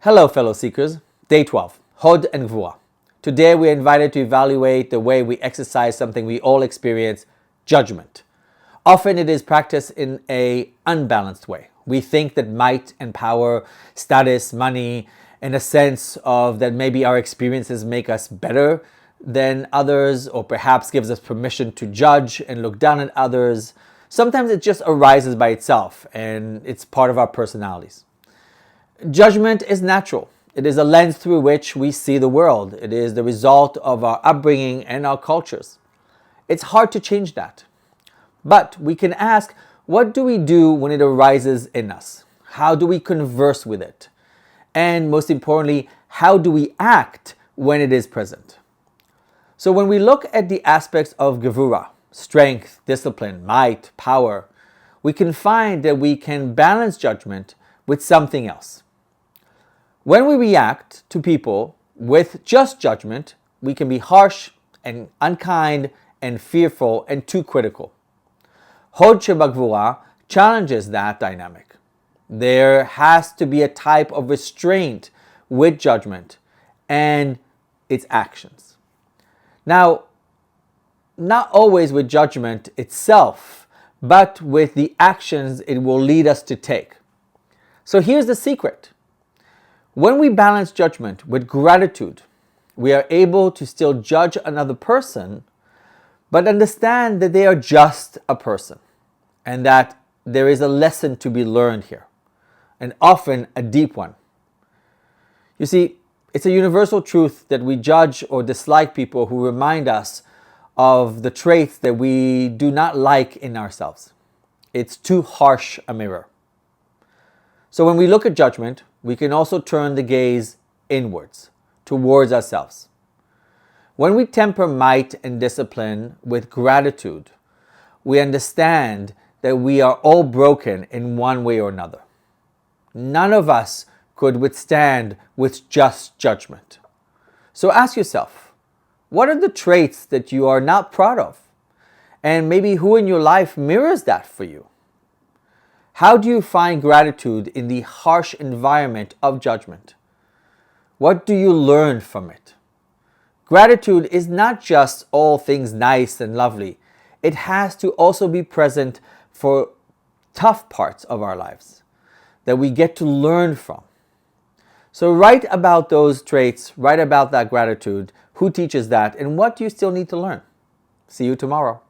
Hello fellow seekers, day 12, Hod and Gvura. Today we are invited to evaluate the way we exercise something we all experience, judgment. Often it is practiced in an unbalanced way. We think that might and power, status, money, and a sense of that maybe our experiences make us better than others, or perhaps gives us permission to judge and look down at others. Sometimes it just arises by itself and it's part of our personalities. Judgment is natural. It is a lens through which we see the world. It is the result of our upbringing and our cultures. It's hard to change that. But we can ask, what do we do when it arises in us? How do we converse with it? And most importantly, how do we act when it is present? So when we look at the aspects of Gevura, strength, discipline, might, power, we can find that we can balance judgment with something else. When we react to people with just judgment, we can be harsh and unkind and fearful and too critical. Hod Shebagvura challenges that dynamic. There has to be a type of restraint with judgment and its actions. Now, not always with judgment itself, but with the actions it will lead us to take. So here's the secret. When we balance judgment with gratitude, we are able to still judge another person, but understand that they are just a person and that there is a lesson to be learned here, and often a deep one. You see, it's a universal truth that we judge or dislike people who remind us of the traits that we do not like in ourselves. It's too harsh a mirror. So when we look at judgment, we can also turn the gaze inwards, towards ourselves. When we temper might and discipline with gratitude, we understand that we are all broken in one way or another. None of us could withstand with just judgment. So ask yourself, what are the traits that you are not proud of? And maybe who in your life mirrors that for you? How do you find gratitude in the harsh environment of judgment? What do you learn from it? Gratitude is not just all things nice and lovely. It has to also be present for tough parts of our lives that we get to learn from. So write about those traits, write about that gratitude, who teaches that, and what do you still need to learn? See you tomorrow.